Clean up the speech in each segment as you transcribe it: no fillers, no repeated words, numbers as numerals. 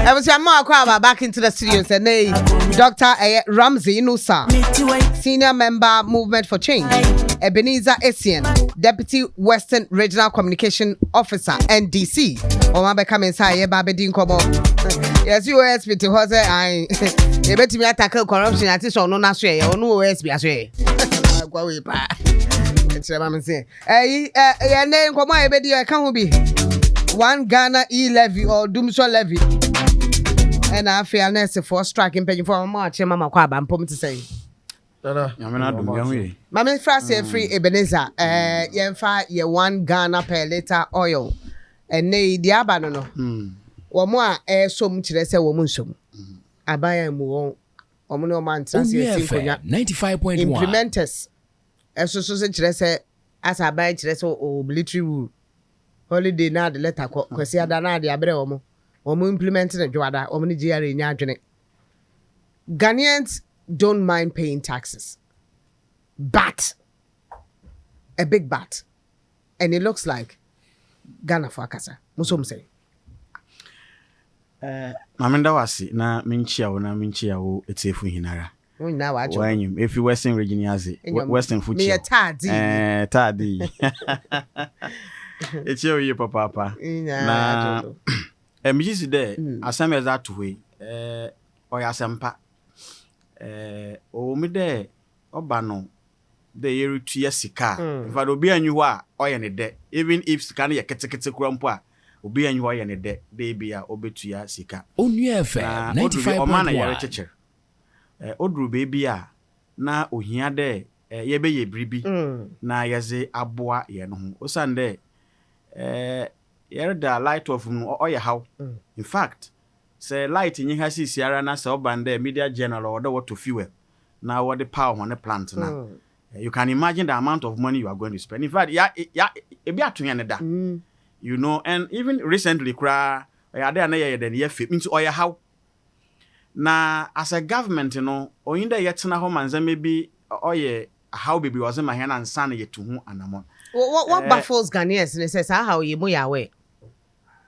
I was back into the studios and Dr. Ramsey Nusa, Senior Member Movement for Change, Ebenezer Essien, Deputy Western Regional Communication Officer, NDC. Omaba come inside, Babedin Kobo. Yes, USP to Jose. I bet me tackle corruption at this or no Nashe or no USP as well. It's a man say, your name, come on, baby, I can't be 1 Ghana levy or Doomshaw levy. And I feel necessary for striking paying for a march, and Mamma Quab, I'm to say. Mammy Frassi free Ebenezer, Yenfa, ye 1 Ghana per liter oil, and nay, the abandon. One more air some to the say woman sum. I buy a more or man, 95.1 implementers. As so say, as I buy to or military rule. Holiday now the letter because I don't know the abre or implementing a joada or many GRNMA. Ghanaians don't mind paying taxes, but a big but, and it looks like Ghana for Akasa. Musum say. Mamenda wasi na minchia wo etefu hinara. Now I join if you Western region yazi Western food. Me a tadi. Tadi. It's your papa. Na MGC there asem as that way. Oyasempa. O me there obano the year 2 years sika. If I obi anyu a oye ne de even if sika na ye ketekete kura mpo a obi anyu oye ne de dey bia obetua sika. Onua FM 95.1. Odru baby a na ohia de yebe ye bribi na yeze aboa ye no ho osande the light of oye how in fact say light nyi ha sisiara na say obande media general or what to fuel na what the power on the plant na you can imagine the amount of money you are going to spend. In fact e be atonya ne da you know, and even recently kra ya dey na ye den ye fit means oye how na as a government oyinda yetena ho manza maybe oye how baby was my hand and son yetu hu anamon. What baffles Ghanaians and says how you mo ya we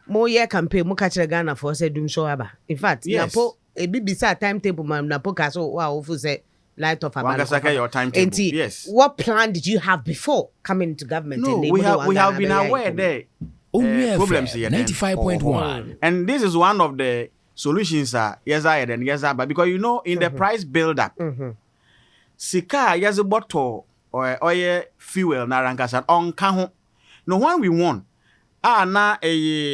mo ye campaign mo catch Ghana for say dum show aba. In fact yes. Napo e bibisa timetable man napo ka so wa ofu say light of about your timetable. Yes. What plan did you have before coming into government? No, we have been aware there problems here 95.1 and this is one of the solutions are yes I and yes but because you know in the price build up sika yes bottle or oil fuel na rankasa on ka no when we won na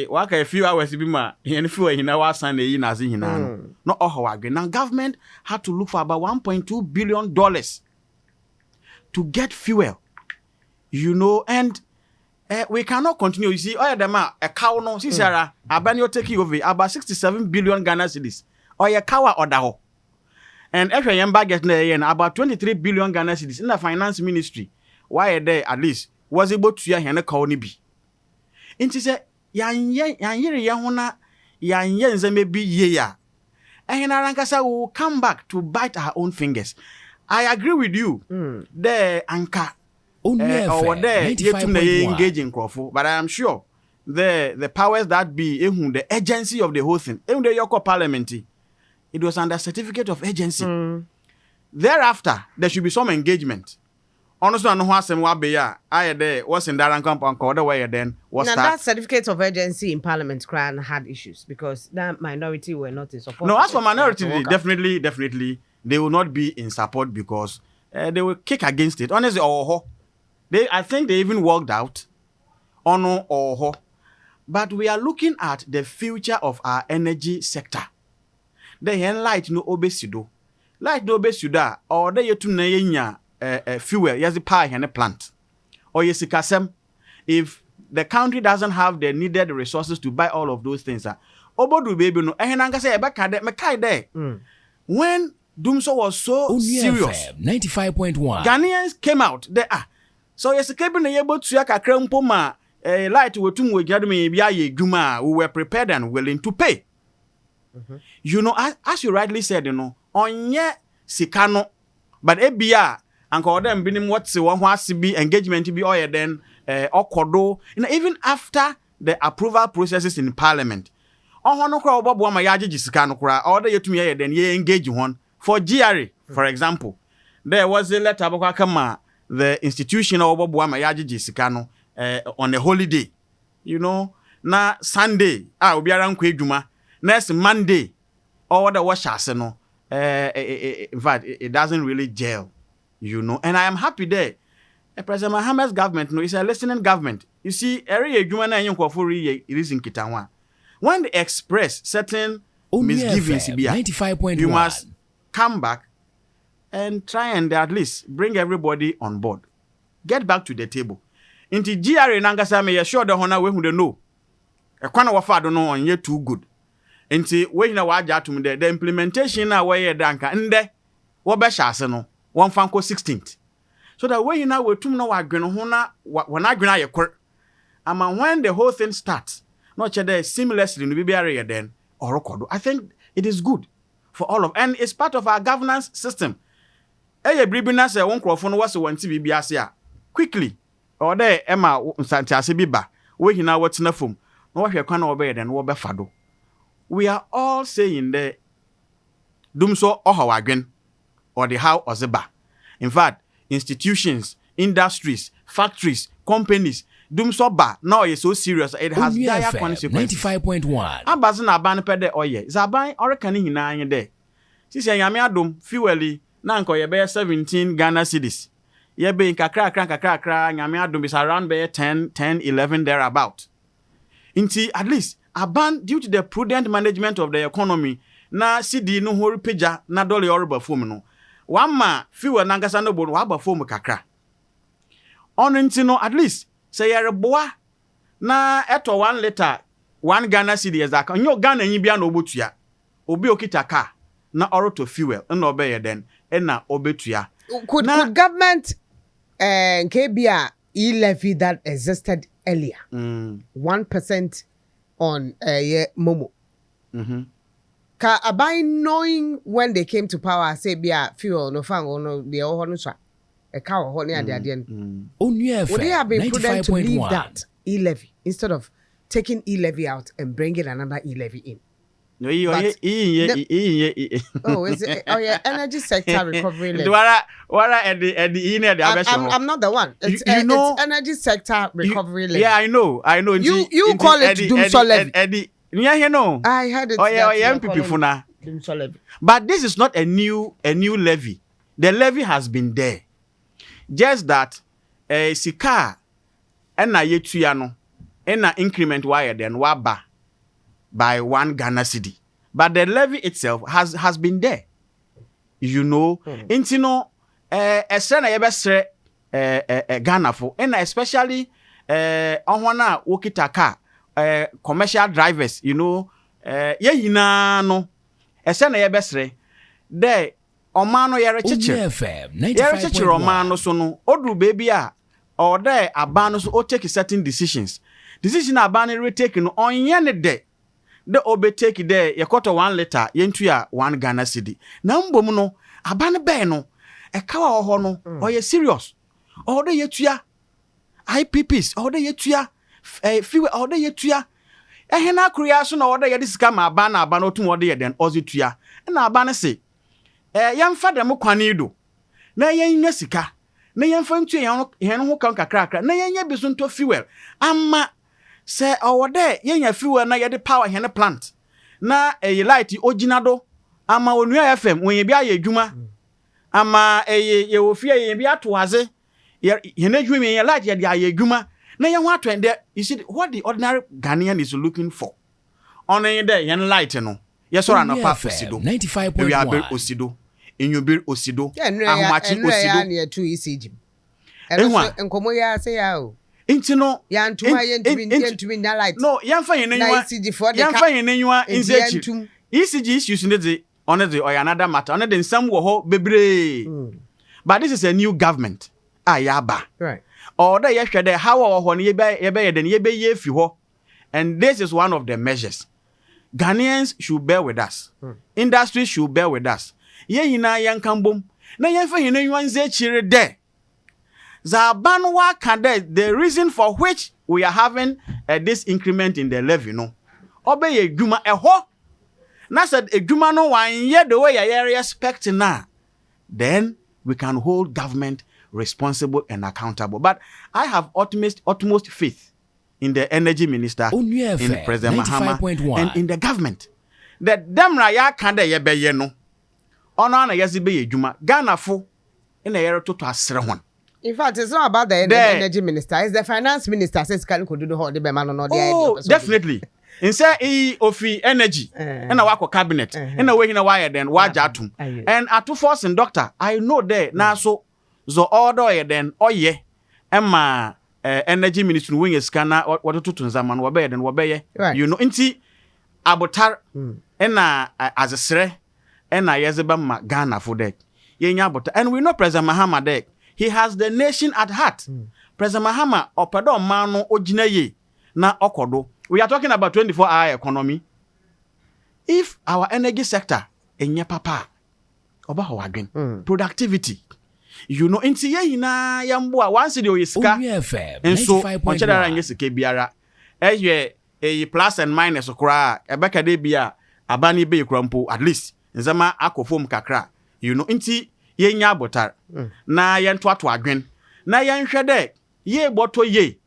waka a few hours bi ma yen fuel hina wa san na yi na ze hina no oho agwe now government had to look for about $1.2 billion to get fuel, you know, and we cannot continue. You see, all them a cow no, see Sarah, Abanio taking over about 67 billion Ghana cedis. Or a cow or daho. And if you budget about 23 billion Ghana cedis in the finance ministry, why there at least was able to hear a cow be. And she said, yan hona maybe yeah. And Arankasa will come back to bite her own fingers. I agree with you. The anchor. Or there yet to engage in Crawford, but I am sure the powers that be the agency of the whole thing, even the Yoko Parliament, it was under certificate of agency. Thereafter, there should be some engagement. Honestly, I know what some wabeya. I there was in that compound called the way then was that certificate of agency in Parliament had issues because that minority were not in support. No, as for minority, definitely they will not be in support because they will kick against it. Honestly, I think they even walked out. But we are looking at the future of our energy sector. The light no obesido. Light no obesido or the yetu na yenya fuel yes the power in a plant. Or yes kasem if the country doesn't have the needed resources to buy all of those things obodu baby no ehenanga say ebe ka de mekai there. When Dumso was so serious 95.1 Ghanaians came out there so yes kebi na yebo tua kakra mpo ma light wetum we gadu me bia ye dwuma we were prepared and willing to pay. You know, as you rightly said, you know, onye sikano, but ebia anko dem binim what se one be engagement be oye then okodo. You know, even after the approval processes in Parliament, On no crowd bobo ma yaji sika no kra or the yetumi ye den ye engage one for GRA for example there was a letter about kama the institution or bobo ma yaji sika no on a holiday you know na Sunday obiara nkwa edwuma next Monday or the wash ase no in fact it doesn't really gel you know and I am happy there President Mohammed's government no is a listening government you see area edwuma na yenkofo re is in Kitanwa when they express certain misgivings, you must come back and try and at least bring everybody on board. Get back to the table. Inti GRA nangasa me sure the honor we who know. A kwana wafa don't know on ye too good. Inti we na waja to me the implementation na we danka nde wo be hyase no one fanko 16th. So that we na we tum no wadwene ho na wana adwene ayekor. Ama when the whole thing starts not seamlessly no be then or I think it is good for all of and it's part of our governance system. Eye bribina say won krofo no was wanti bibiase a quickly or there Emma Santiase biba we hina watina fom no hwe kwan no be then wo be fado. We are all saying the dumso ohawadwen or the how ozeba. In fact, institutions, industries, factories, companies dumso ba now is so serious it has dire consequences. 95.1 Abazi na ban pe de oye zaban oreka ni hina anye de sisi anyame adom fueli na nko ye be 17 Ghana cedis ye be kakra anyame adom is around be 10 11 there about inti at least aban due to the prudent management of the economy na cedi no hori peja na dollar yoruba fom no wamma fuel na ngasa no bo no aba fom kakra on inti no at least say yereboa na eto 1 litre 1 Ghana cedi ezaka nyo Ghana nyi bia na obotua obi okita car na oroto fuel na obeye den na obetua could government KBA levy that existed earlier 1% on momo ka abai knowing when they came to power say bia fuel no fango no de ho no so a cow ho ne ade would they have been prudent to leave that levy instead of taking levy out and bringing another levy in? No, oh, is it? Oh, yeah, energy sector recovery levy. I'm not the one. It's, it's energy sector recovery levy. Yeah, I know. You call it Dumso levy. Yeah, you know. I heard it. Oh, yeah, MPP for now. But this is not a new levy. The levy has been there. Just that sika ena yetuya no ena increment wire then waba by 1 Ghana cedi. But the levy itself has been there. You know, intino esena yebesre Ghana for ena especially onwana wokita car commercial drivers, you know, ye hina no esena yebesre there Omano yere chiche omano so no odu baby a or there abano so o take certain decision abano re take no onye ne de obe take there ye quarter 1 litre yentu ya 1 Ghana cedi na mbom no abano be no e kawa oho no oye serious or de yetua IPPs or de yetua fiwe or de yetua ehena akuria so na or de ye disika ma abano otum or de ye den ozitua na abano se yamfa dem kwane do na yenya sika na yamfa ntu yen ho kan kakra na yenya bi so nto fuel ama se owode yenya fuel na yede power hen plant na light oginado ama Onua FM wenye bia ye adwuma ama ye ofia ye bia to haze ye na dwuma ye light ye dia ye adwuma na ye ho atwende you see what the ordinary Ghanaian is looking for on ye there yen light no yes or no pa osido 95.1 osido enyobir osido ahomachi osido na tu ECG enkomo ya say ya o intino ya ntuma yentumi na light no yamfa yenenwa yamfa yenenwa inzechi ECG issues ne de on the or another matter on the nsam wo ho bebre but this is a new government ayaba right or that yehwede how wo ne ye be ye fi ho and this is one of the measures Ghanaians should bear with us. Industry should bear with us. Ye hina yankambom. Na yenfa hina yuanze chire de. Zabanwa kade the reason for which we are having this increment in the levy no. obey adwuma eho na said adwuma no wan ye the way you expect na then we can hold government responsible and accountable. But I have utmost faith in the energy minister, in President Mahama, and in the government. That them raya kanda ye be ye no. Ono na yesi be adwuma. Ghana fo in the year to asere hon. In fact, it's not about the energy minister. It's the finance minister says can could do the whole debate. Oh, definitely. In say ofi energy and a wako cabinet and a way in a wire then wajatum and at 2 force and doctor I know there now so order then oye emma energy ministry wing a scanner what to zaman wabe then wabe you know inti abotar and as a sre and I yazeba ma Ghana for deck yenya abotar and we know President Mahama deck he has the nation at heart. President Mahama opedo mano ojinaye na okodo. We are talking about 24-hour economy. If our energy sector enye papa oba ho adwen productivity you know inti ye hina yamboa once the oyiska enso onchedara nge sike biara e plus and minus okra ebeka de bia abani be krampo at least nzama akofom kakra you know inti ye nya abotar na ye ntoato adwen na ye nhwe de ye boto ye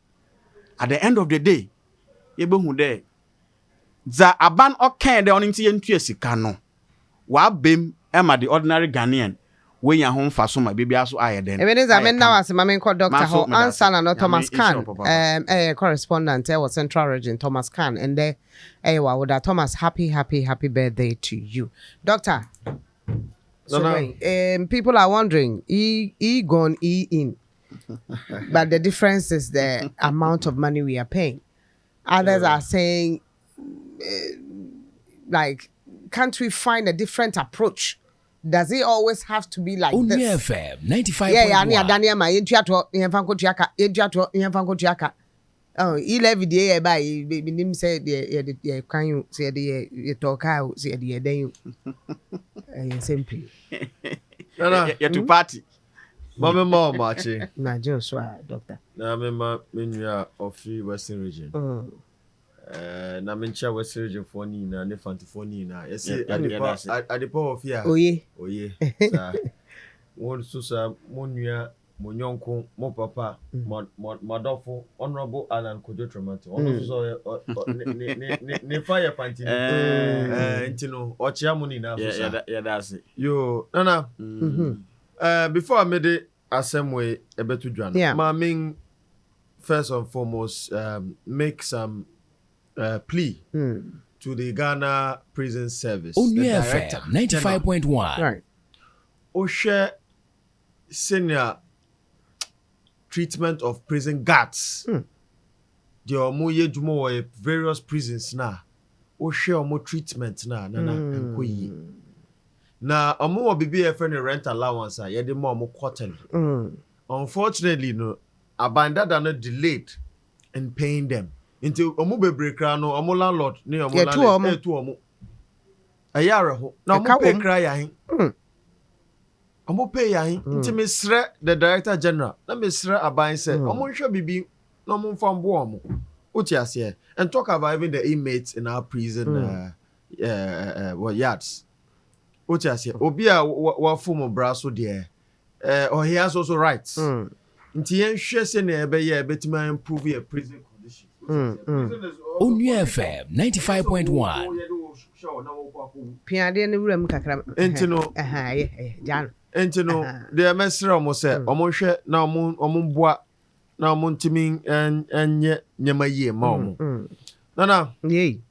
at the end of the day yebehu de za aban okan de oninti yentua sika no wa bem ema the ordinary Ghanaian we ya ho mfa so ma bibia so ayeden Ebeneza men na wase ma men call Dr. Ho answer na Thomas Khan correspondent was Central Region Thomas Khan and there wa with Thomas happy birthday to you doctor. So people are wondering e gone e in but the difference is the amount of money we are paying. Others are saying, like, can't we find a different approach? Does it always have to be like Onua this? FM 95.1. Yeah, Daniel, my intuato, Yamfanko. Oh, he levy the by him said, yeah, can you say the talk out, say the day simply. No, you're to party. Mama more marching. Na Joshua, doctor. Na mema menua of free Western region. Na mencha Western region for ni na ne fanti for ni na. Yes, at the power of here. Oye. Sa won so sa monua monyonko mo papa madofo honorable Alan Kojo Tremati. Ono so ne fire panti. Ntino ochia muni na so. Yeah, that's it. Yo, nana. Before I made it same way a better journal. Yeah. I mean, first and foremost, make some plea to the Ghana Prison Service. Onua FM 95.1. Right. Oshe senior treatment of prison guards. The omoye jumo various prisons na. Oshe omo treatment na enkoyi. Na omo bibi e friend rent allowance a ye de mo quarterly. Unfortunately no abanda da no delayed in paying them. Until omo bebre kra no omo landlord ne omo landlord to omo. Ayare ho. Na omo pay kra ya hin. Omo pay ya hin. Nti me sre the director general. Na me sre aban say omo hwe bibi na omo mfa mbo omo. Uti ase and talk about even the inmates in our prison yards. Uti ase obi a wa form braso there. Or he has also rights. Nti yen hwe se na ebe ye betima improve your prison conditions. Onua FM 95.1. Piade ne wuram kakra. Entino Jan. Entino de mesra mo se omo hwe na omo boa na omo ntimi enye nyama yie ma omo. Nana Yey.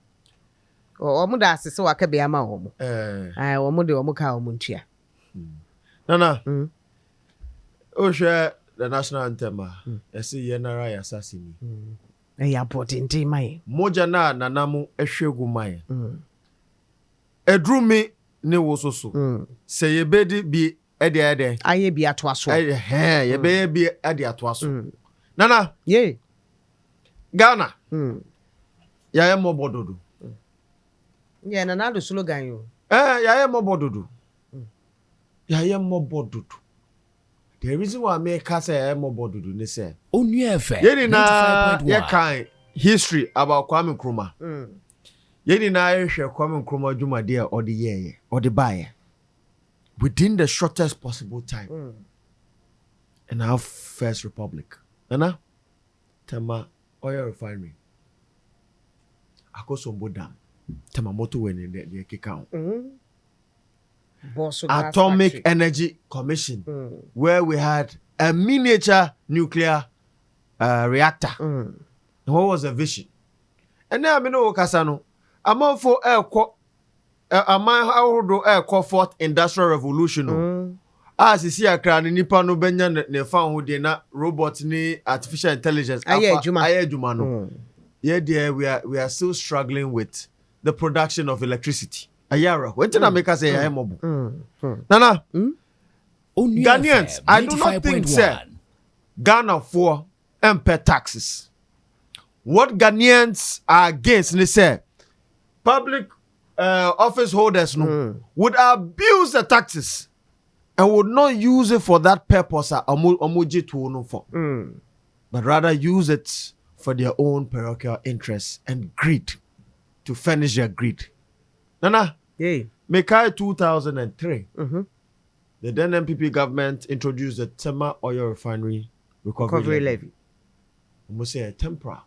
Omo da asese waka bia ma omo. Omo de omo ka omo ntua. Nana o hwe the national anthem esi yenara ya assassini. Ya potenti mai. Moja na nanamu ehwegu mai. Edrumi ne wososo. Se yebedi bi ede. Aye bi atoaso. Yebe bi ade atoaso. Nana, Ye. Ghana. Ya ye mobododo. Yeah, na do slogan yo. Ya ye mobododo. Ya ye mobododo. The reason why I make say ya ye mobododo ne say. Onua FM Ye na ye kan history about Kwame Nkrumah. Yeni na hwɛ Kwame Nkrumah dwumade a ɔde yɛyɛ ɔde baeɛ within the shortest possible time in our first republic. Nana Tema oil refinery Akosombo Dam Tema motorway in the kika Atomic Energy Commission where we had a miniature nuclear reactor. And what was the vision? And now I know Kasano. Among for air fourth industrial revolution. As you see a crown in Nippon no Benyan ne found who did not robots ni artificial intelligence. Aye Jumano. Yeah, dear, we are still struggling with the production of electricity. Ayara, when did I make us say I am mobile? Nana, Ghanaians, I do not think say Ghana for pay taxes. What Ghanaians are against, they say public office holders would abuse the taxes and would not use it for that purpose but rather use it for their own parochial interests and greed to furnish their greed. Nana, Mekai 2003, the then MPP government introduced the Tema Oil Refinery Recovery Levy. Almost say a temporary.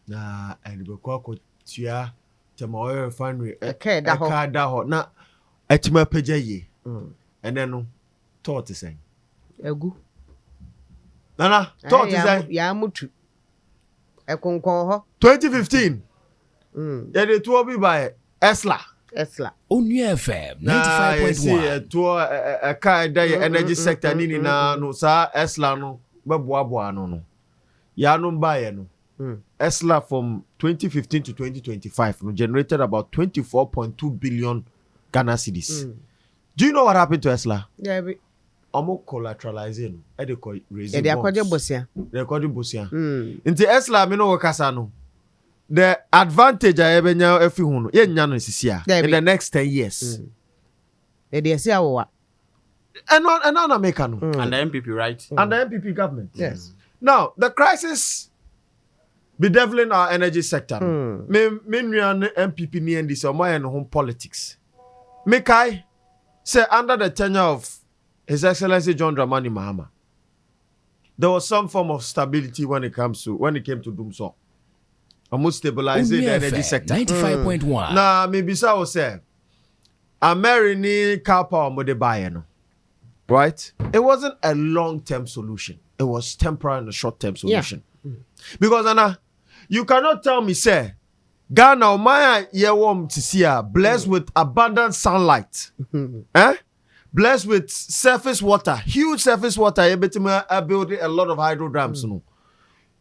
Na and because tia Tema Oil Refinery daho na etima peja ye and then thought is saying egu nana thought is saying ya mutu ekonkon ho 2015 yeah the tour be by Esla Onua FM 95.1 tour a car energy sector nini na no sa Esla no beboaboa no ya no buy no Esla from 2015 to 2025 generated about 24.2 billion Ghana cedis. Do you know what happened to Esla? Yeah, almost collateralizing. They raising bosia. Into Esla, me no kasano. The advantage I ever know if you know, in the next 10 years. And on American and the MPP, right? And the MPP government. Yes. Now the crisis bedeviling our energy sector. Me MPP ni and this my home politics. Mekai say under the tenure of His Excellency John Dramani Mahama, there was some form of stability when it came to Dumso. Almost stabilizing the energy sector. 95.1. Now maybe so I will say Amerini car power mode bayano. Right? It wasn't a long-term solution. It was temporary and a short-term solution. Yeah. Because Anna, you cannot tell me, say, Ghana, my year warm to see blessed with abundant sunlight, blessed with surface water, huge surface water. Building a lot of hydro dams.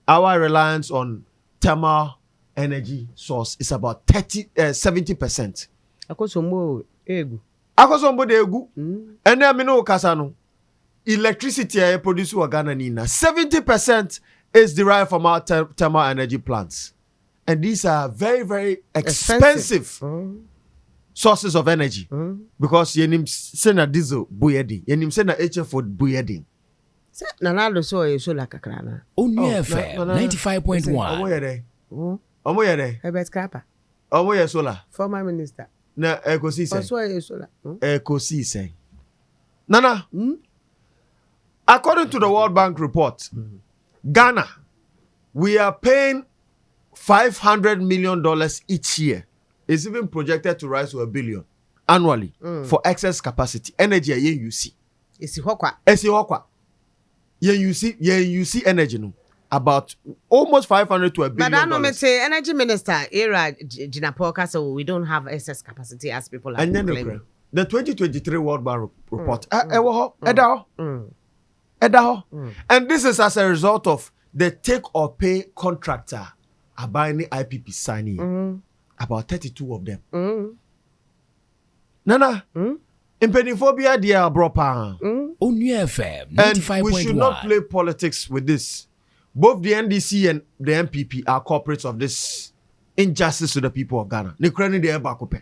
Our reliance on thermal energy source is about 70%. Akosombo egu. And then me know kasano. Electricity I produce in Ghana nina 70% is derived from our thermal energy plants. And these are very, very expensive sources of energy. Because yenim sena diesel buyedi. Yenim sena HF buyedi. Nanalo so like a crana. Onua FM 95.1. Omo yere. Herbert Krapa. Omo yere solar. Former minister. Na ekosi say. Also solar. Ekosi say. Nana. According to the World Bank report, Ghana, we are paying $500 million each year. It's even projected to rise to $1 billion annually for excess capacity. Energy you see. It's hokwa. You see energy no. About almost 500 to $1 billion. But I know say energy minister era Jinapoka, so we don't have excess capacity as people are claiming. The 2023 World Bank report. And this is as a result of the take or pay contractor abiding IPP signing. About 32 of them. Nana, impeniphobia dia bropa. Onua FM 95.1. And we should not play politics with this. Both the NDC and the MPP are culprits of this injustice to the people of Ghana. Nikreni de bakupe.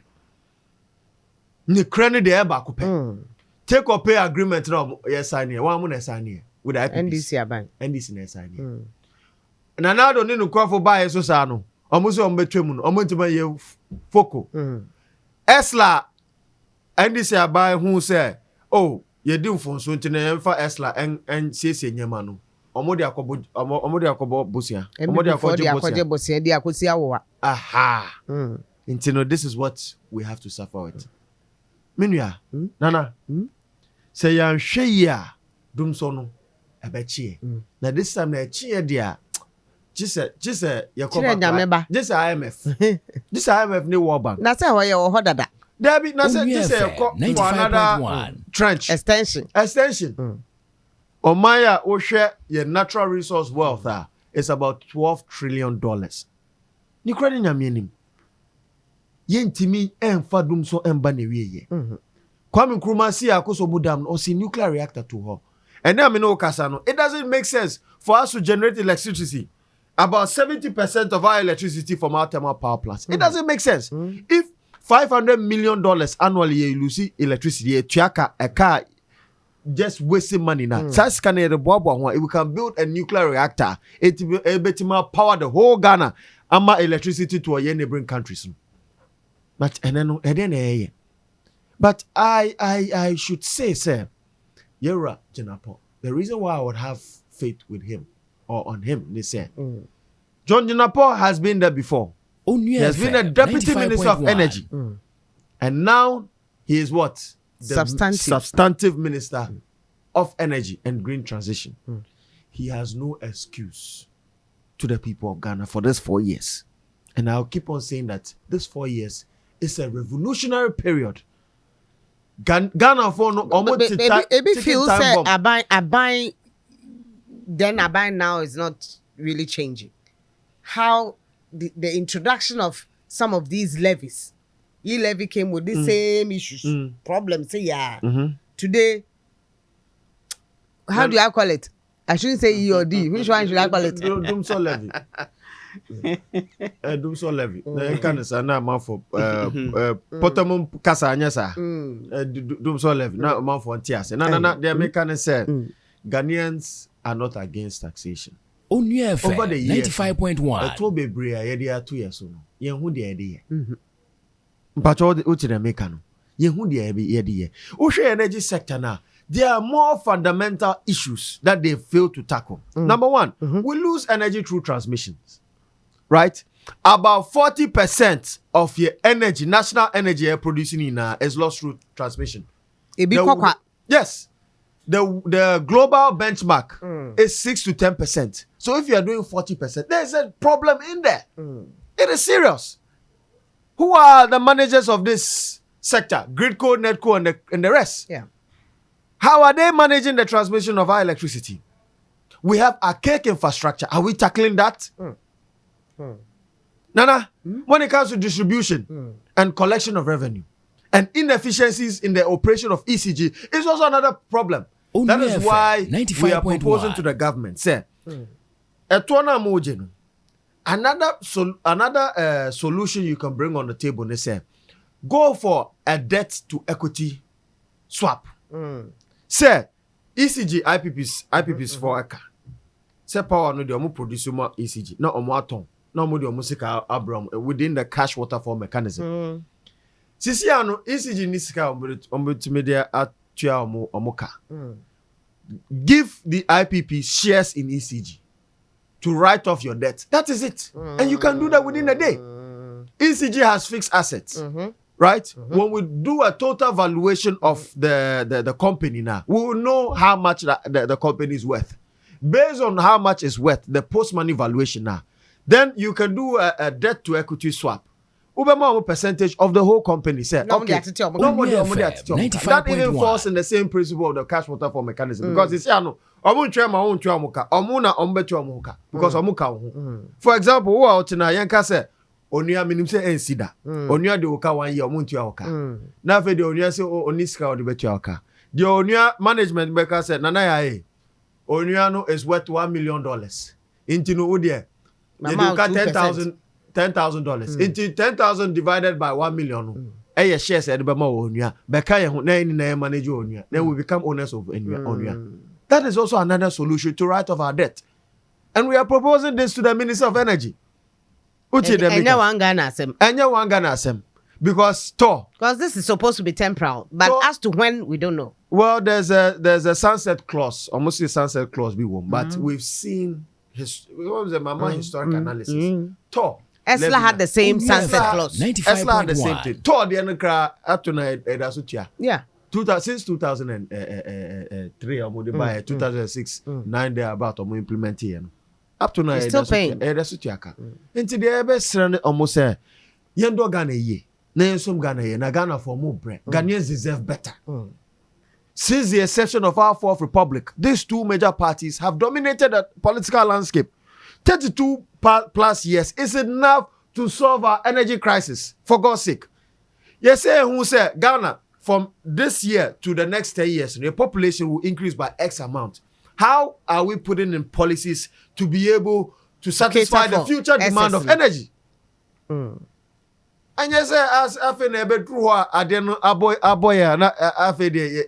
Take or pay agreement now. Yes, I need. One more sign here with the IPP. NDC abang. NDC sign here. And now don't need to call for buy so sano. Almost on between. Foco. Esla and this by who say, oh, you do for so to for Esla and CC Yamano. Omodia Kobo Busia. Omodia Bosia, the Akusia. Aha. Intino, this is what we have to suffer with. Minya, Nana, say yan shea dum sono a betchie. Now this time, a cheer, dear. Just IMF. This IMF new war bank. That's how you hold that. Debbie, that's for another trench extension. Omaya Oshe, your natural resource wealth is about $12 trillion. Ni credit na minim. Yen timi fadum so embanewe ye. Kwame Nkrumah si akoso budam o si nuclear reactor to her. And then no kasano. It doesn't make sense for us to generate electricity. About 70% of our electricity from our thermal power plants. It doesn't make sense. If $500 million annually you lose electricity, a car just wasting money now. We can build a nuclear reactor. It will power the whole Ghana and electricity to our neighboring countries. But I should say, sir, Yera Jenapo, the reason why I would have faith with him or on him, they say, John Jenapo has been there before. He has been a deputy minister of energy. And now he is what? The substantive minister of energy and green transition. He has no excuse to the people of Ghana for this 4 years. And I'll keep on saying that this 4 years is a revolutionary period. Ghana for no almost feel say Abai now is not really changing. How the introduction of some of these levies, levy came with the same issues, problems. Say today, how do I call it? I shouldn't say E or D. Which one should I call it? Dumso levy. Dumso levy. Na kan sa na ma for potamum kasa anya sa. Dumso levy. Na ma for ntiase. Na they make can say Ghanaians are not against taxation. Onua FM 95.1. To be brave ya dey 2 years no. Yen hu dey dey. Mpacho o ti na make no. Yen hu dey dey. O hwe energy sector na. There are more fundamental issues that they fail to tackle. Number one, we lose energy through transmissions. Right? About 40% of your energy, national energy you're producing in is lost through transmission. Yes. The global benchmark is 6 to 10%. So if you are doing 40%, there's a problem in there. It is serious. Who are the managers of this sector? Gridco, Netco, and the rest. Yeah. How are they managing the transmission of our electricity? We have archaic infrastructure. Are we tackling that? Nana, when it comes to distribution and collection of revenue and inefficiencies in the operation of ECG, it's also another problem. That is why we are proposing to the government, say, another solution you can bring on the table, they say, go for a debt to equity swap. Say, ECG IPPs for aka. Say power no de omo produce more ECG. No omo aton. No omo de omo sika abram within the cash waterfall mechanism. Sisi ano ECG ni sika omo media atua omo ka. Give the IPP shares in ECG to write off your debt. That is it. And you can do that within a day. ECG has fixed assets. Right? When we do a total valuation of the company now, we will know how much the company is worth. Based on how much is worth, the post-money valuation now, then you can do a debt to equity swap. Ubema percentage of the whole company. Say, okay, that even falls in the same principle of the cash waterfall mechanism. Because it's for example, who are Yanka say, Onua minim se ensida. Onua de oka 1 year omuntu ya oka. Na fe de onua se oniska o de betu ya oka. The onua management beka say nana ya Onua no is worth $1 million. Inti no wo de you got $10,000. Inti 10,000 divided by 1 million. Eh shares e de be ma onua. Beka ye ho na ni na manage onua. Then we become owners of onua. That is also another solution to write off our debt. And we are proposing this to the Minister of Energy. Uche dem. Enya one Ghana asem. Enya one Ghana asem. Because this is supposed to be temporal, but as to when, we don't know. Well, there's a sunset clause, almost a sunset clause we won, but we've seen what was the mama historic analysis. Esla had the same sunset clause. Esla had the same thing. The end up to yeah. Since 2003, I'm going buy 2006, 9 there about implementing. Up to now, still paying. Into the best almost say, Yendo Ghana ye. Some Ghana ye, na Ghana for more bread. Ghanaians deserve better. Since the inception of our fourth republic, these two major parties have dominated the political landscape. 32 plus years is enough to solve our energy crisis, for God's sake. Yes, who say Ghana from this year to the next 10 years, the population will increase by X amount. How are we putting in policies to be able to satisfy the future demand of energy? And yes, as after nebe truwa adeno aboya na after the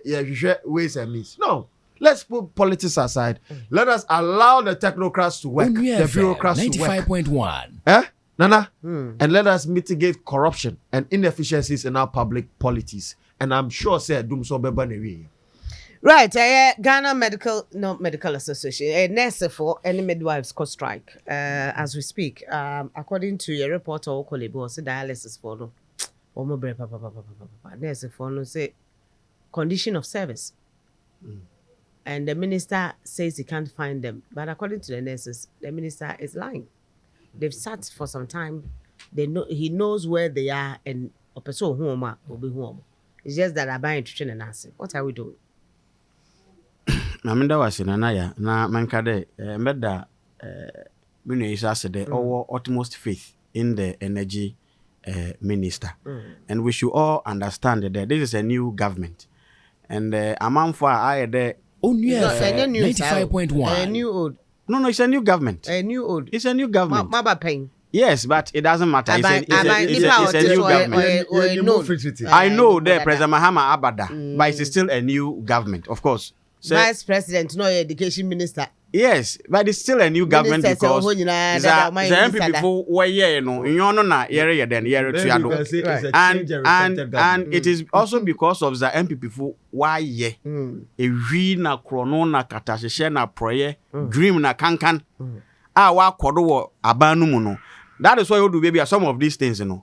ways and means. No, let's put politics aside. Let us allow the technocrats to work, the bureaucrats to work. 95.1. Nana? And let us mitigate corruption and inefficiencies in our public policies. And I'm sure say doom so beba. Right, Ghana Medical Association, nurse for any midwives could strike as we speak. According to a report of Okolebo, say dialysis for no, nurse for no say condition of service, and the minister says he can't find them. But according to the nurses, the minister is lying. They've sat for some time. They know he knows where they are, and a person who will be home. It's just that I'm buying to train and asking, what are we doing? Namenda wasi na naya na mankade mbeda minu isa sede our utmost faith in the energy minister, and we should all understand that this is a new government, and among for I the Onua 95.1 new old. No, it's a new government. It's a new government. Maba paying. Yes, but it doesn't matter. It's a new government. I know that President Mahama Abada, but it's still a new government, of course. So, Vice President, no education minister. Yes, but it's still a new government because the MPP people were here, and it is also because of the MPP people why ye a na krono na katashe na proye dream na kankan wa kodo abanu mu no. That is why you do baby some of these things, na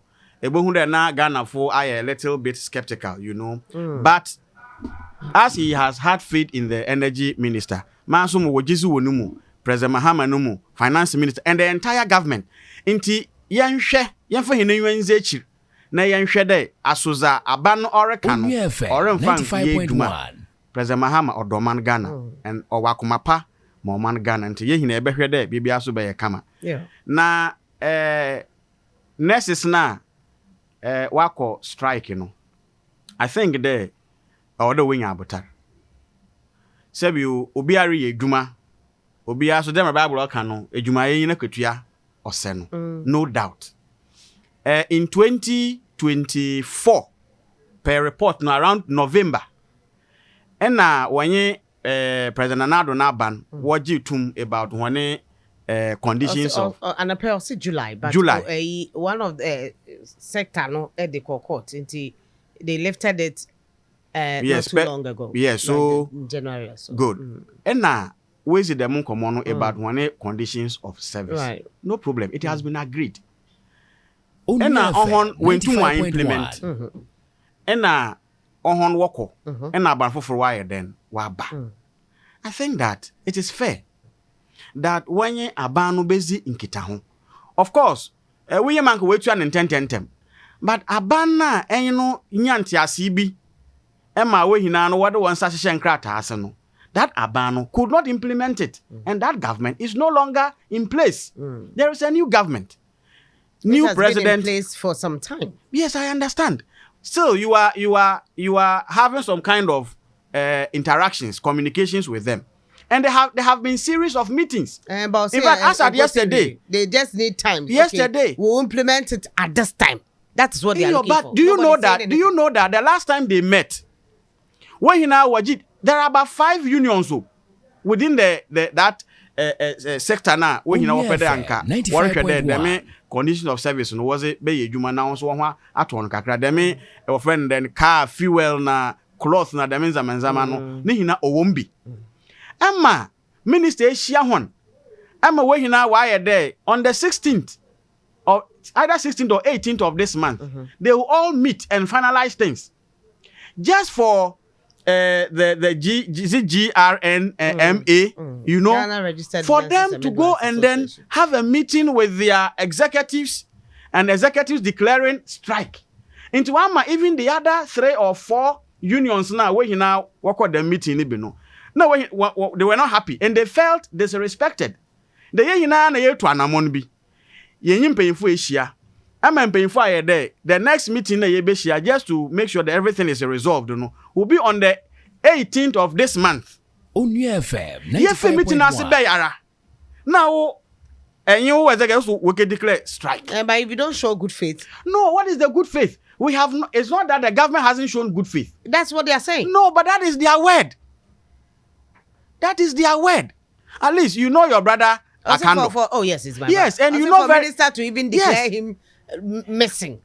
Ghana for I a little bit skeptical, but as he has had faith in the energy minister, Mansumu Wajizu Wonumu, President Mahama Numu, finance minister, and the entire government, inti yanshe, yanfa hinewenzechi, na yanshe de, asuza, abano orekano, oremfang ye duma, President Mahama or Doman Ghana, and Owakumapa, Moman Ghana, and ye hine ebehwede, bibi asube ye kama. Na, nurses na, wako strike, I think they, or the wing abutar. Sebi obiari ye djuma. Obia so dem Bible kanu ejuma ye na ketua oseno. No doubt. In 2024 per report no around November. Ena wanye President Nado Naban waji tum about one conditions of and appeal July, but July. One of the sector no at the court until they lifted it yes, not too long ago. Yes, so in January. So. Good. And now, where is the demon common about one conditions of service? Right. No problem. It has been agreed. Onua And now, on when to 95.1. implement. And now, on wako. And now, but for wire then, waba. I think that it is fair that when you abanu busy in Kitaho, of course, we man wait to an intent, but abana, and nyanti asibi. Emma we hinano what one sashen krata asano. That Abano could not implement it, and that government is no longer in place. There is a new government, new president. Been in place for some time. Yes, I understand. Still, you are having some kind of interactions, communications with them, and they have been series of meetings. In fact, as at yesterday, they just need time. Yesterday, we'll implement it at this time. That's what they are looking for. Do you know that? Do you know that the last time they met? When he now wajid, there are about 5 unions within that sector now. When he now open the anchor, condition of service no was it be adwuma na so ho aton kakra dem e friend then car fuel na cloth na dem nzama no ne hina owombi Emma minister ehia hon Emma we hina why there on the 16th or either 16th or 18th of this month they will all meet and finalize things just for the GRNMA, you know, for them to go and then have a meeting with their executives and executives declaring strike. Into one, even the other 3 or 4 unions now, where you now work on the meeting, no, they were not happy and they felt disrespected. The year na year to anamon bi, ye paying for Asia. I'm paying for a day. The next meeting just to make sure that everything is resolved, will be on the 18th of this month. Onua FM. Yes, meeting as a now, and you as a guest we can declare strike. But if you don't show good faith, no, what is the good faith? We have. It's not that the government hasn't shown good faith. That's what they are saying. No, but that is their word. That is their word. At least you know your brother. Oh yes, it's my yes, and also you know for minister to even declare him missing.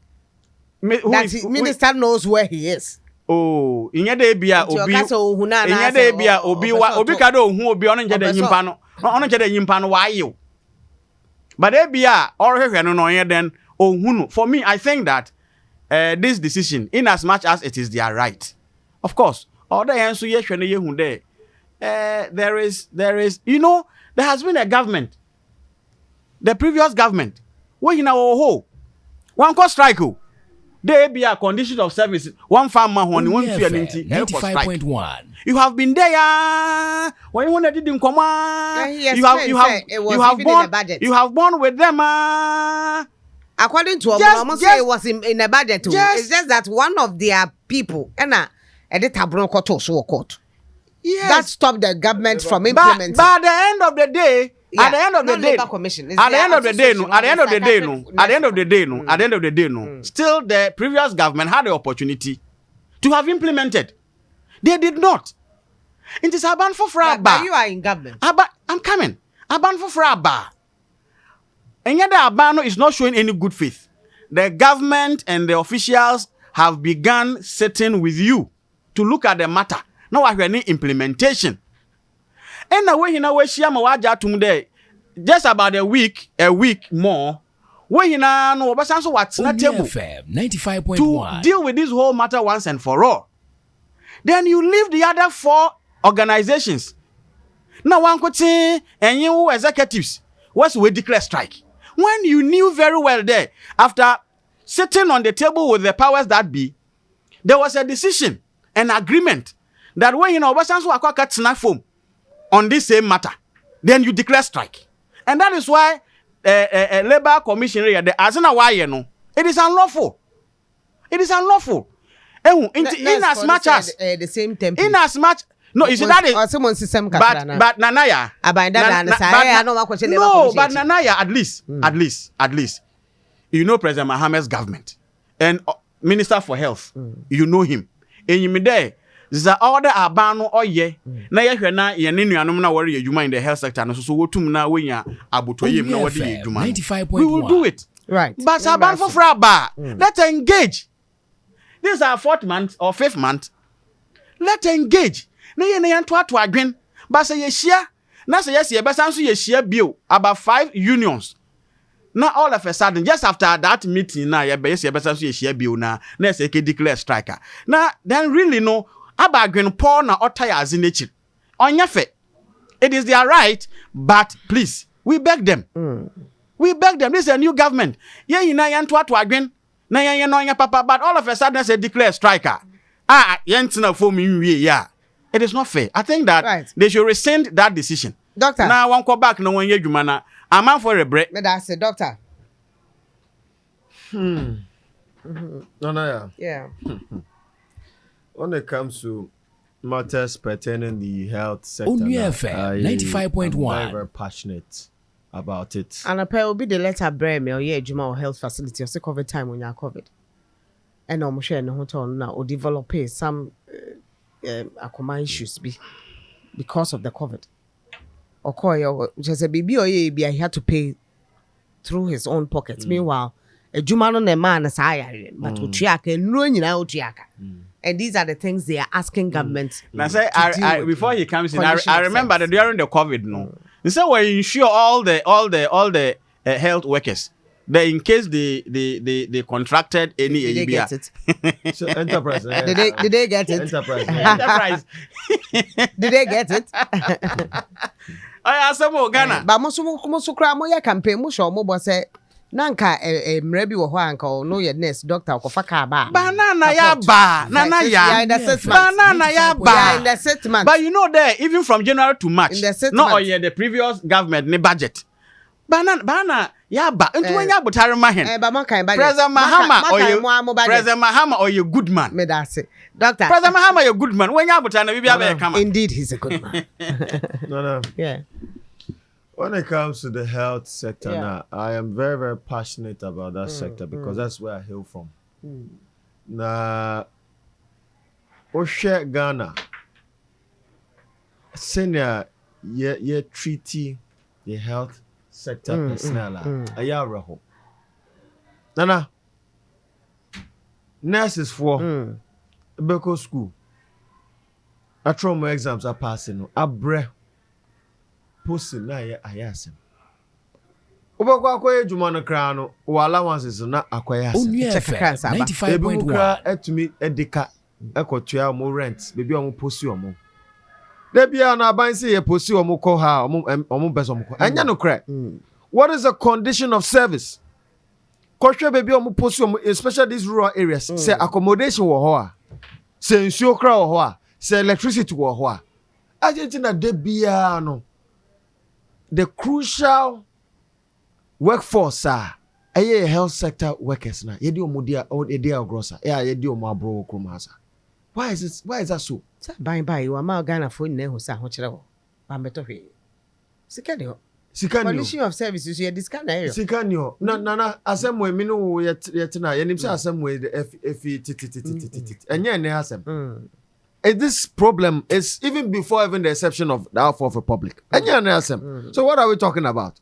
That minister knows where he is. Oh, inya de bia obi inya de bia obi ka do hu obi ono nje de nyimpa no ono nje de nyimpa no wa yew but de bia orhwehwe no no yen den ohunu. For me, I think that this decision, in as much as it is their right, of course, all the yenso yehwe no yehu there there is you know, there has been a government, the previous government, where in our WOHO one call strike. There be a condition of service. One farmer one fear 95.1. You have been there. When you want to do them come you have born with them. According to almost say it was in the budget too. It's just that one of their people court. Yes. That stopped the government from implementing. But at the end of the day, at the end of the day, still the previous government had the opportunity to have implemented. They did not. It is a ban for fraba. But you are in government. I'm coming. A ban for fraba. And yet the Abano is not showing any good faith. The government and the officials have begun sitting with you to look at the matter. Now I need implementation. And the way he now just about a week more. Where he now no so what's not table 95.1 to deal with this whole matter once and for all. Then you leave the other 4 organizations. Now one could say, and you executives, what's we declare strike? When you knew very well there, after sitting on the table with the powers that be, there was a decision, an agreement that when you know so on this same matter, then you declare strike. And that is why Labor Commission, the Azana why you know, it is unlawful. It is unlawful. In as much as the same template. In as much no, you see that is but Nanaya. No, but Nanaya at least. You know President Mohammed's government and Minister for Health. You know him. And you there. Za order abano oye na yehwe na ye ne nuanom na wore adwuma in the health sector no so wotum na wenya abotoyem na wode adwuma. 95.1. We will do it. Right. But aban for fraba. Let's engage. This is our 4th month or 5th month. Let's engage. Na ye na yanto ato adwen. But say ye share na say yes ye besan so ye share bill about 5 unions. Now all of a sudden, just after that meeting, now ye besan so ye share bill na say ke declare striker. Now then really no abagwen Paul na otaya azinechi. Onyefe. It is their right, but please, we beg them. We beg them. This is a new government. Ye na yanto ato agwen na ye no nya papa, but all of a sudden say declare striker. Yentina for me yeah. It is not fair. I think that they should rescind that decision. Doctor. Now one call back no one ye jumana. I'm out for a break. But that's it, doctor. No, yeah. When it comes to matters pertaining the health sector, Onua FM 95.1. I'm very passionate about it. And apparently will be the letter brand me or Juma health facility or COVID time when you're COVID. And I'm sure in the hotel now or develop some akoma issues because of the COVID. Or call just a baby or he had to pay through his own pockets. Meanwhile, a jumano ne man is higher, but utriaka, no, you know, utriaka. And these are the things they are asking government. Now say, before he comes in, I remember that during the COVID, they said we insure all the health workers. That in case they contracted any Did they get it? So enterprise. Did they get it? enterprise. Did they get it? I asked some Ghana. But most cry more campaign, most or more say. Nanka mrebi wo ho anka no ye nurse doctor ko faka ba Banana ya ba nana ya banana ya ba in the 6 months. But you know there even from January to March In the 6 not months. or the previous government ni budget banana ya ba ntu wanya botare ma hen Ba man kan ba President Mahama or you good man me da say doctor President Mahama you good man wanya botare na bibia be kama indeed he's a good man. No. Yeah. When it comes to the health sector now, I am very, very passionate about that sector because that's where I hail from. Now, Oshe Ghana, senior, ye treaty the health sector personnel. Aya raho. Nana, nurses for Beko school. I throw my exams are passing. Abre. Posting na ye ayasem. Ubakwa akoye juma no kra no wo allowances na akoye asem. Onua FM 95.1. Etumi edika ekotua mo rent bebi omo posi omo. Da bia na aban se ye posi omo ko ha omo beso omo ko. Anya no kra. What is the condition of service? Kwhwe bebi omo posi omo especially these rural areas. Say accommodation wo ho a. Say nsuo kra wo ho a. Say electricity wo ho a. Argentina da bia no the crucial workforce health sector workers na yedi omodia grossa yedi omabro kromasa. Why is that so? Bye you am Ghana for ne ho sa ho kire ho ba meto hwe sika de ho condition of services you this kind area sika ni ho na asem we mi no yet na yenim say asem we the f enye ne asem. This problem is even before even the exception of the Alpha of Republic. So what are we talking about?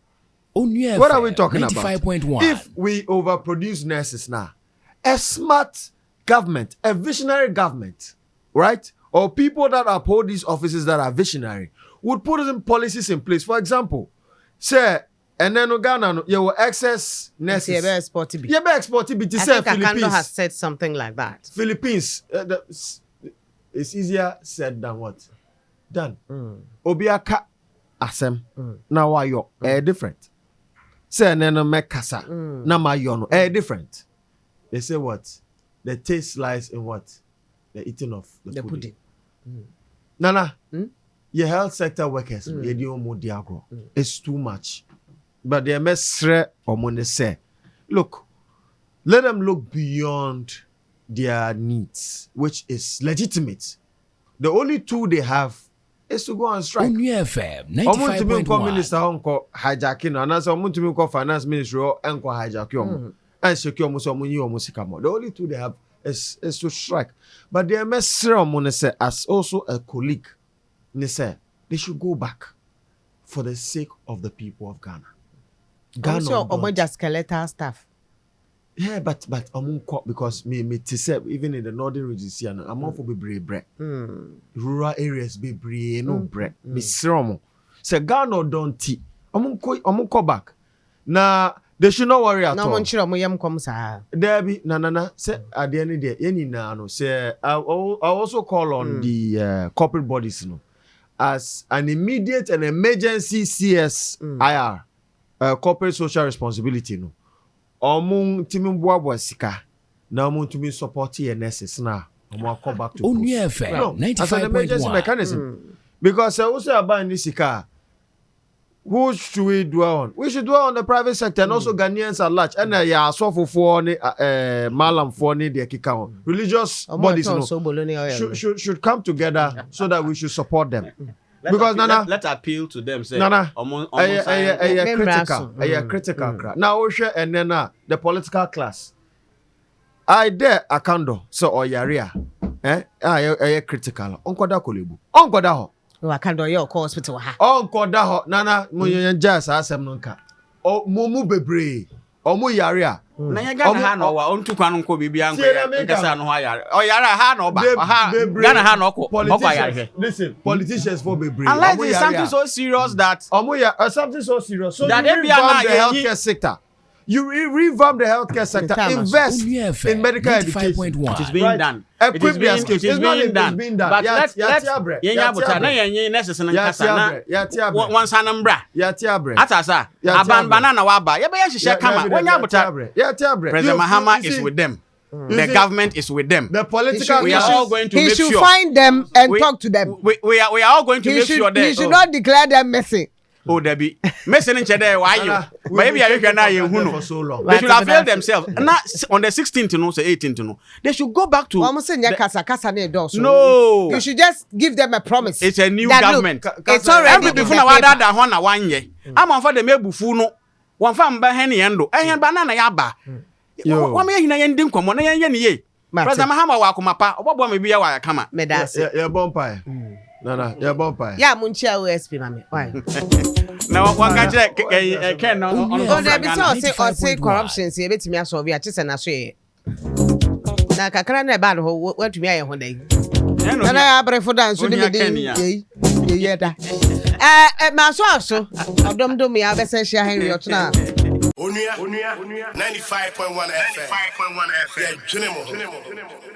What are we talking about? If we overproduce nurses now, a smart government, a visionary government, right? Or people that uphold these offices that are visionary would put some policies in place. For example, say, and then Ghana, you will access nurses. You be export it. I think Akando has said something like that. Philippines, it's easier said than what? Done. Obiaka asem na wayo different. Say neno mekasa na mayo no different. They say what? The taste lies in what? The eating of the pudding. Nana, your health sector workers, it's too much. But they mesre omone say, look, let them look beyond their needs, which is legitimate. The only tool they have is to go on strike. Onua FM 95.1. Minister onko hijacking and as omuntumi finance ministry enko hijack and secure mo so munyi omo sika mo. The only tool they have is to strike. But they mesre omone say as also a colleague ne say they should go back for the sake of the people of Ghana. Also omoja skeletal staff. Yeah, but because me to say even in the northern regions here, I'm all for be bread. Rural areas be no bread. Me sromo. Say Ghana don't tea. I'm go back. Now they should not worry at all. No one chiro mo yam kom sa. There be na say at the end of the day, any na no say I also call on the corporate bodies as an immediate and emergency CSIR, corporate social responsibility Omun timi boabo sika na omun timi support your nurses na omo come back to Onua FM 95.1 mechanism because also about this sika who should we dwell on? We should dwell on the private sector and also Ghanaians at large and ya asofo ni malam for ni de kika on religious bodies should come together so that we should support them. Because let's appeal to them. Say, critical. Now, Osha and then the political class. I dare Akando so or Yaria. Critical. Uncle da kolebu. Uncle da ho. Akando your hospital ha. Uncle da ho. Nana muyen jazz asem nunka. Momu bebre. Omo yare a. Na ye Ghana ha na wa ontu kwan nko bibia nko ya. Nkasa no ha yare. O yare ha na oba. Ha Ghana ha na okọ yare. Listen, politicians for bebre. Unless it's something so serious that something so serious. So that you revamp the healthcare sector. You revamp the healthcare sector. Invest in medical education. It is being done. It is being done. But let's yenya buta na yenye nurses na nkasa na wansa na mbra. Atasa aban banana wa ba. Ye be hihye kama. Wenya buta. President Mahama is with them. The government is with them. The political we are all going to make sure. He should find them and talk to them. We are all going to make sure that he should not declare them missing. Oh, Debbie. Messing in Chede, why you? Maybe I can now you who know. They should have failed themselves. Now on the 16th to know, say 18th to know. They should go back to. No. You should just give them a promise. It's a new government. It's already before now that one year. I'm on for the mebufu no. One fam ba hen yendo. Eh banana yaba. Wa me hina yendim komo na yen ye. President Mahama wa komapa. Obobo me bia wa kama. Medase. Yeah, bonfire. No, yeah, bonfire. Yeah, munchia OSP mame. Why? Now one catch Ken no. Oh, there be so say corruption say betimi aso bi a chese na so ye. Na kakra na ba no watumi aye ho dai. Na abrefo dan so de ye da. Ma so odomdom ya be se hia Henry otuna. Onua 95.1 FM. Yeah, GRNMA.